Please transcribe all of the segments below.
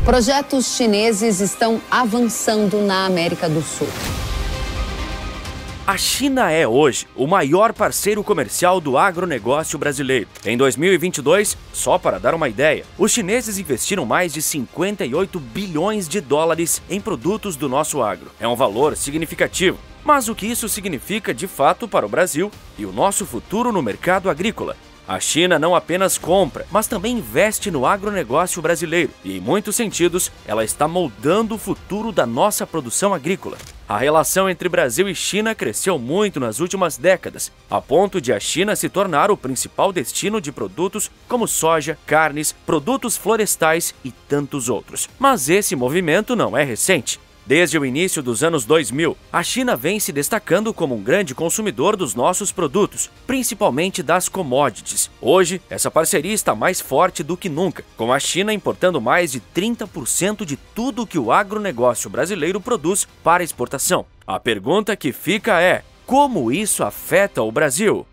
Projetos chineses estão avançando na América do Sul. A China é hoje o maior parceiro comercial do agronegócio brasileiro. Em 2022, só para dar uma ideia, os chineses investiram mais de 58 bilhões de dólares em produtos do nosso agro. É um valor significativo. Mas o que isso significa de fato para o Brasil e o nosso futuro no mercado agrícola? A China não apenas compra, mas também investe no agronegócio brasileiro e, em muitos sentidos, ela está moldando o futuro da nossa produção agrícola. A relação entre Brasil e China cresceu muito nas últimas décadas, a ponto de a China se tornar o principal destino de produtos como soja, carnes, produtos florestais e tantos outros. Mas esse movimento não é recente. Desde o início dos anos 2000, a China vem se destacando como um grande consumidor dos nossos produtos, principalmente das commodities. Hoje, essa parceria está mais forte do que nunca, com a China importando mais de 30% de tudo que o agronegócio brasileiro produz para exportação. A pergunta que fica é: como isso afeta o Brasil?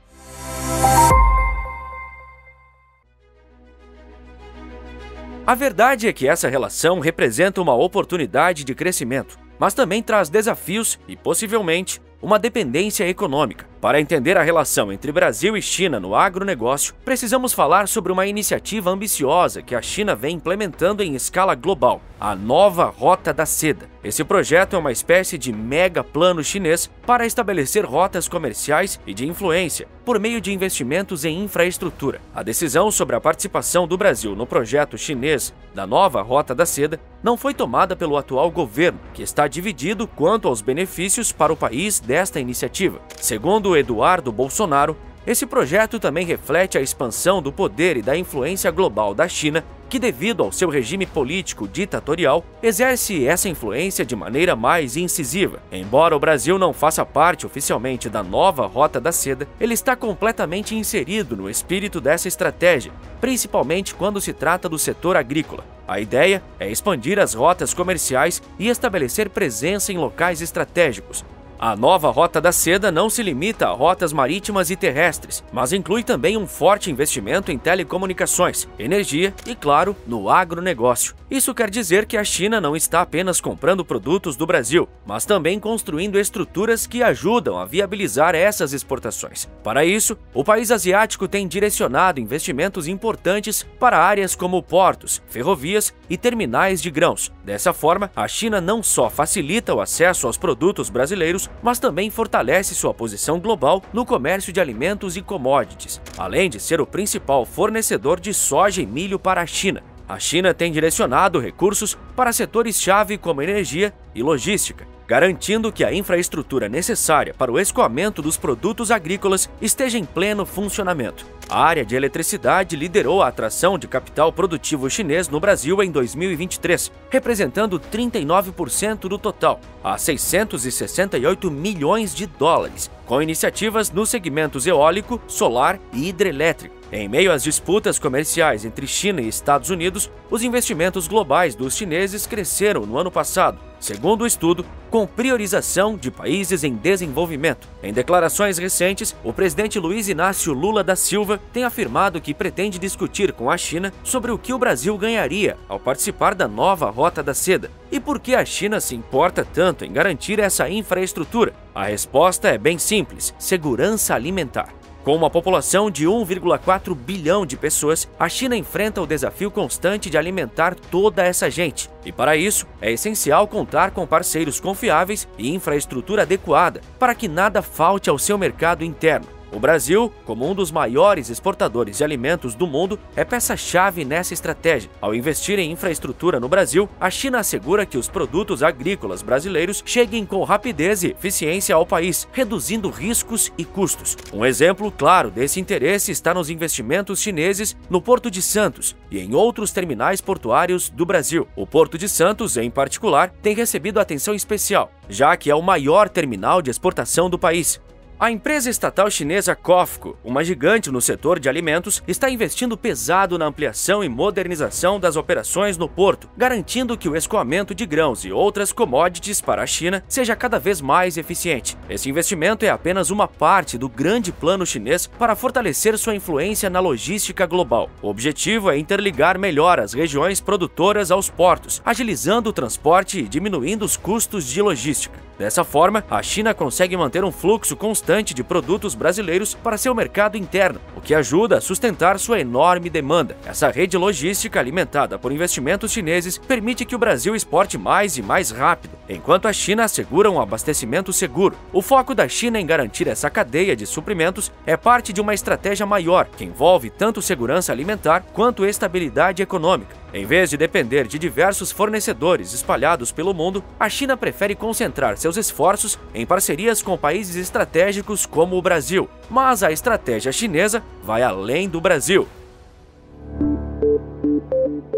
A verdade é que essa relação representa uma oportunidade de crescimento, mas também traz desafios e, possivelmente, uma dependência econômica. Para entender a relação entre Brasil e China no agronegócio, precisamos falar sobre uma iniciativa ambiciosa que a China vem implementando em escala global, a Nova Rota da Seda. Esse projeto é uma espécie de mega plano chinês para estabelecer rotas comerciais e de influência por meio de investimentos em infraestrutura. A decisão sobre a participação do Brasil no projeto chinês da Nova Rota da Seda não foi tomada pelo atual governo, que está dividido quanto aos benefícios para o país desta iniciativa. Segundo Eduardo Bolsonaro, esse projeto também reflete a expansão do poder e da influência global da China, que, devido ao seu regime político ditatorial, exerce essa influência de maneira mais incisiva. Embora o Brasil não faça parte oficialmente da Nova Rota da Seda, ele está completamente inserido no espírito dessa estratégia, principalmente quando se trata do setor agrícola. A ideia é expandir as rotas comerciais e estabelecer presença em locais estratégicos. A Nova Rota da Seda não se limita a rotas marítimas e terrestres, mas inclui também um forte investimento em telecomunicações, energia e, claro, no agronegócio. Isso quer dizer que a China não está apenas comprando produtos do Brasil, mas também construindo estruturas que ajudam a viabilizar essas exportações. Para isso, o país asiático tem direcionado investimentos importantes para áreas como portos, ferrovias e terminais de grãos. Dessa forma, a China não só facilita o acesso aos produtos brasileiros, mas também fortalece sua posição global no comércio de alimentos e commodities, além de ser o principal fornecedor de soja e milho para a China. A China tem direcionado recursos para setores-chave como energia e logística, garantindo que a infraestrutura necessária para o escoamento dos produtos agrícolas esteja em pleno funcionamento. A área de eletricidade liderou a atração de capital produtivo chinês no Brasil em 2023, representando 39% do total, a 668 milhões de dólares, com iniciativas nos segmentos eólico, solar e hidrelétrico. Em meio às disputas comerciais entre China e Estados Unidos, os investimentos globais dos chineses cresceram no ano passado, segundo o estudo, com priorização de países em desenvolvimento. Em declarações recentes, o presidente Luiz Inácio Lula da Silva tem afirmado que pretende discutir com a China sobre o que o Brasil ganharia ao participar da Nova Rota da Seda e por que a China se importa tanto em garantir essa infraestrutura. A resposta é bem simples: segurança alimentar. Com uma população de 1,4 bilhão de pessoas, a China enfrenta o desafio constante de alimentar toda essa gente. E para isso, é essencial contar com parceiros confiáveis e infraestrutura adequada para que nada falte ao seu mercado interno. O Brasil, como um dos maiores exportadores de alimentos do mundo, é peça-chave nessa estratégia. Ao investir em infraestrutura no Brasil, a China assegura que os produtos agrícolas brasileiros cheguem com rapidez e eficiência ao país, reduzindo riscos e custos. Um exemplo claro desse interesse está nos investimentos chineses no Porto de Santos e em outros terminais portuários do Brasil. O Porto de Santos, em particular, tem recebido atenção especial, já que é o maior terminal de exportação do país. A empresa estatal chinesa COFCO, uma gigante no setor de alimentos, está investindo pesado na ampliação e modernização das operações no porto, garantindo que o escoamento de grãos e outras commodities para a China seja cada vez mais eficiente. Esse investimento é apenas uma parte do grande plano chinês para fortalecer sua influência na logística global. O objetivo é interligar melhor as regiões produtoras aos portos, agilizando o transporte e diminuindo os custos de logística. Dessa forma, a China consegue manter um fluxo constante de produtos brasileiros para seu mercado interno, o que ajuda a sustentar sua enorme demanda. Essa rede logística alimentada por investimentos chineses permite que o Brasil exporte mais e mais rápido, enquanto a China assegura um abastecimento seguro. O foco da China em garantir essa cadeia de suprimentos é parte de uma estratégia maior, que envolve tanto segurança alimentar quanto estabilidade econômica. Em vez de depender de diversos fornecedores espalhados pelo mundo, a China prefere concentrar seus esforços em parcerias com países estratégicos como o Brasil. Mas a estratégia chinesa vai além do Brasil.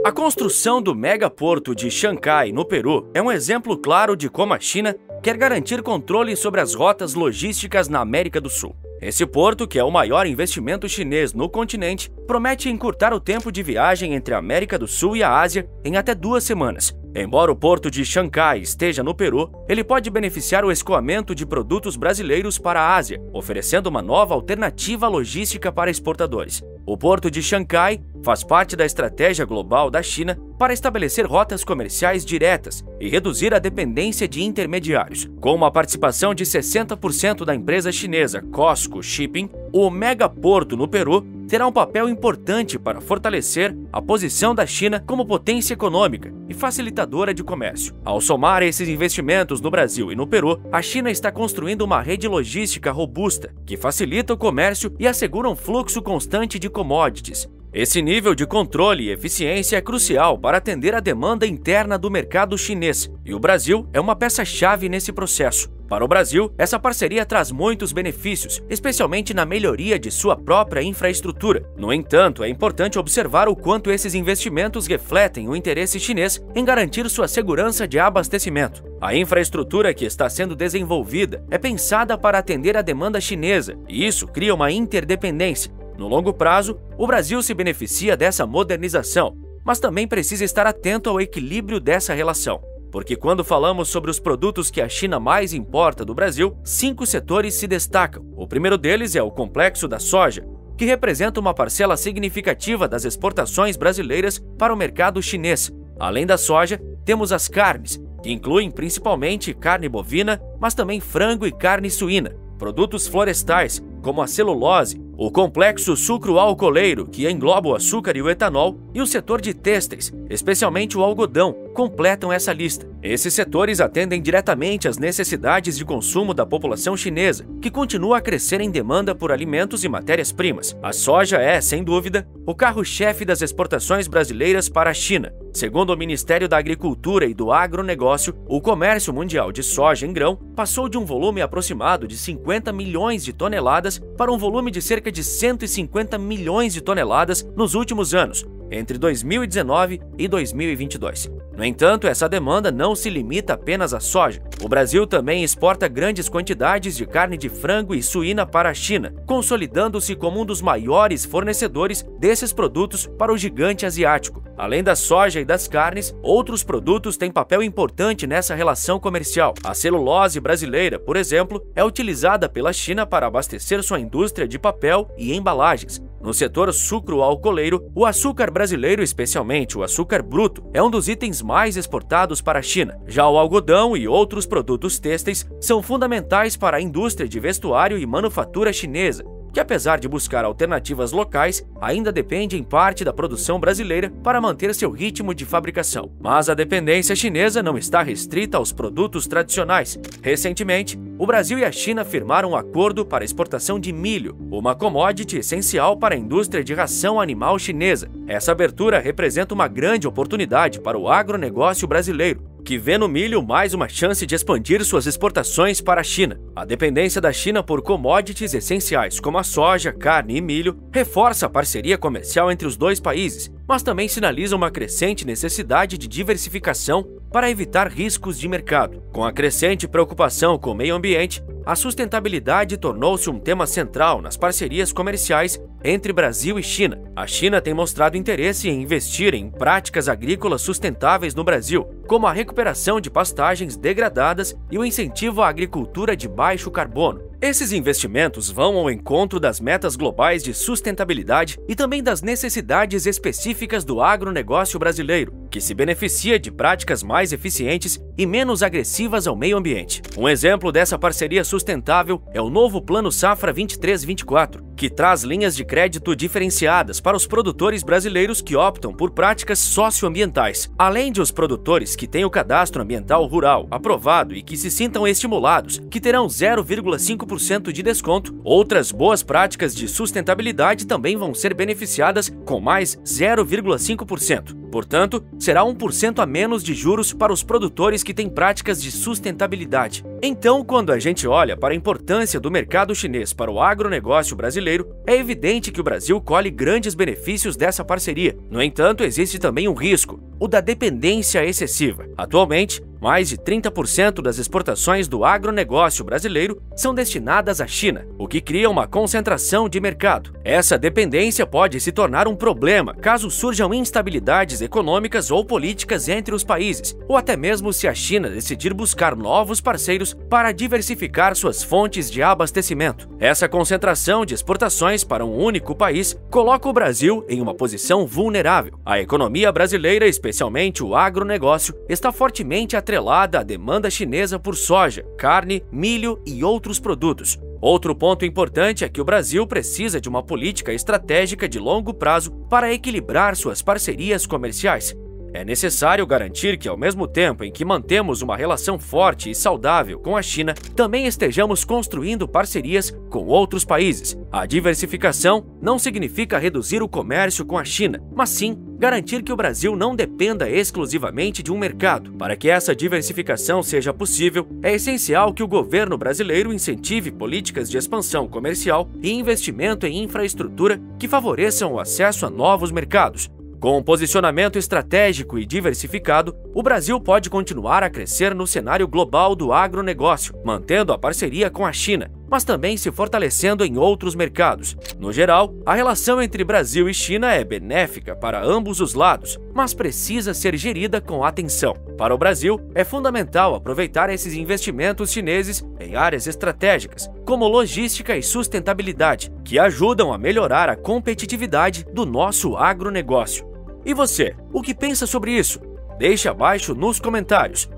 A construção do megaporto de Xangai, no Peru, é um exemplo claro de como a China quer garantir controle sobre as rotas logísticas na América do Sul. Esse porto, que é o maior investimento chinês no continente, promete encurtar o tempo de viagem entre a América do Sul e a Ásia em até 2 semanas. Embora o porto de Xangai esteja no Peru, ele pode beneficiar o escoamento de produtos brasileiros para a Ásia, oferecendo uma nova alternativa logística para exportadores. O porto de Xangai faz parte da estratégia global da China para estabelecer rotas comerciais diretas e reduzir a dependência de intermediários. Com uma participação de 60% da empresa chinesa COSCO Shipping, o megaporto no Peru terá um papel importante para fortalecer a posição da China como potência econômica e facilitadora de comércio. Ao somar esses investimentos no Brasil e no Peru, a China está construindo uma rede logística robusta que facilita o comércio e assegura um fluxo constante de commodities. Esse nível de controle e eficiência é crucial para atender a demanda interna do mercado chinês, e o Brasil é uma peça-chave nesse processo. Para o Brasil, essa parceria traz muitos benefícios, especialmente na melhoria de sua própria infraestrutura. No entanto, é importante observar o quanto esses investimentos refletem o interesse chinês em garantir sua segurança de abastecimento. A infraestrutura que está sendo desenvolvida é pensada para atender a demanda chinesa, e isso cria uma interdependência. No longo prazo, o Brasil se beneficia dessa modernização, mas também precisa estar atento ao equilíbrio dessa relação. Porque quando falamos sobre os produtos que a China mais importa do Brasil, 5 setores se destacam. O primeiro deles é o complexo da soja, que representa uma parcela significativa das exportações brasileiras para o mercado chinês. Além da soja, temos as carnes, que incluem principalmente carne bovina, mas também frango e carne suína, produtos florestais, como a celulose, o complexo sucro-alcooleiro, que engloba o açúcar e o etanol, e o setor de têxteis, especialmente o algodão, completam essa lista. Esses setores atendem diretamente às necessidades de consumo da população chinesa, que continua a crescer em demanda por alimentos e matérias-primas. A soja é, sem dúvida, o carro-chefe das exportações brasileiras para a China. Segundo o Ministério da Agricultura e do Agronegócio, o comércio mundial de soja em grão passou de um volume aproximado de 50 milhões de toneladas para um volume de cerca de 150 milhões de toneladas nos últimos anos, entre 2019 e 2022. No entanto, essa demanda não se limita apenas à soja. O Brasil também exporta grandes quantidades de carne de frango e suína para a China, consolidando-se como um dos maiores fornecedores desses produtos para o gigante asiático. Além da soja e das carnes, outros produtos têm papel importante nessa relação comercial. A celulose brasileira, por exemplo, é utilizada pela China para abastecer sua indústria de papel e embalagens. No setor sucro-alcooleiro, o açúcar brasileiro, especialmente o açúcar bruto, é um dos itens mais exportados para a China. Já o algodão e outros produtos têxteis são fundamentais para a indústria de vestuário e manufatura chinesa, que apesar de buscar alternativas locais, ainda depende em parte da produção brasileira para manter seu ritmo de fabricação. Mas a dependência chinesa não está restrita aos produtos tradicionais. Recentemente, o Brasil e a China firmaram um acordo para a exportação de milho, uma commodity essencial para a indústria de ração animal chinesa. Essa abertura representa uma grande oportunidade para o agronegócio brasileiro, que vê no milho mais uma chance de expandir suas exportações para a China. A dependência da China por commodities essenciais como a soja, carne e milho reforça a parceria comercial entre os dois países, mas também sinaliza uma crescente necessidade de diversificação para evitar riscos de mercado. Com a crescente preocupação com o meio ambiente, a sustentabilidade tornou-se um tema central nas parcerias comerciais entre Brasil e China. A China tem mostrado interesse em investir em práticas agrícolas sustentáveis no Brasil, como a recuperação de pastagens degradadas e o incentivo à agricultura de baixo carbono. Esses investimentos vão ao encontro das metas globais de sustentabilidade e também das necessidades específicas do agronegócio brasileiro, que se beneficia de práticas mais eficientes e menos agressivas ao meio ambiente. Um exemplo dessa parceria sustentável é o novo Plano Safra 23-24, que traz linhas de crédito diferenciadas para os produtores brasileiros que optam por práticas socioambientais, além de os produtores que têm o cadastro ambiental rural aprovado e que se sintam estimulados, que terão 0,5% de desconto. Outras boas práticas de sustentabilidade também vão ser beneficiadas com mais 0,5%. Portanto, será 1% a menos de juros para os produtores que têm práticas de sustentabilidade. Então, quando a gente olha para a importância do mercado chinês para o agronegócio brasileiro, é evidente que o Brasil colhe grandes benefícios dessa parceria. No entanto, existe também um risco, o da dependência excessiva. Atualmente, mais de 30% das exportações do agronegócio brasileiro são destinadas à China, o que cria uma concentração de mercado. Essa dependência pode se tornar um problema caso surjam instabilidades econômicas ou políticas entre os países, ou até mesmo se a China decidir buscar novos parceiros para diversificar suas fontes de abastecimento. Essa concentração de exportações para um único país coloca o Brasil em uma posição vulnerável. A economia brasileira, especialmente o agronegócio, está fortemente atrelada à demanda chinesa por soja, carne, milho e outros produtos. Outro ponto importante é que o Brasil precisa de uma política estratégica de longo prazo para equilibrar suas parcerias comerciais. É necessário garantir que, ao mesmo tempo em que mantemos uma relação forte e saudável com a China, também estejamos construindo parcerias com outros países. A diversificação não significa reduzir o comércio com a China, mas sim garantir que o Brasil não dependa exclusivamente de um mercado. Para que essa diversificação seja possível, é essencial que o governo brasileiro incentive políticas de expansão comercial e investimento em infraestrutura que favoreçam o acesso a novos mercados. Com um posicionamento estratégico e diversificado, o Brasil pode continuar a crescer no cenário global do agronegócio, mantendo a parceria com a China, mas também se fortalecendo em outros mercados. No geral, a relação entre Brasil e China é benéfica para ambos os lados, mas precisa ser gerida com atenção. Para o Brasil, é fundamental aproveitar esses investimentos chineses em áreas estratégicas, como logística e sustentabilidade, que ajudam a melhorar a competitividade do nosso agronegócio. E você, o que pensa sobre isso? Deixe abaixo nos comentários.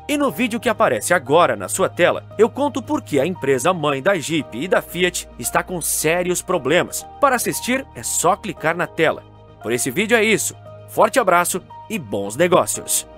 E no vídeo que aparece agora na sua tela, eu conto por que a empresa mãe da Jeep e da Fiat está com sérios problemas. Para assistir, é só clicar na tela. Por esse vídeo é isso. Forte abraço e bons negócios!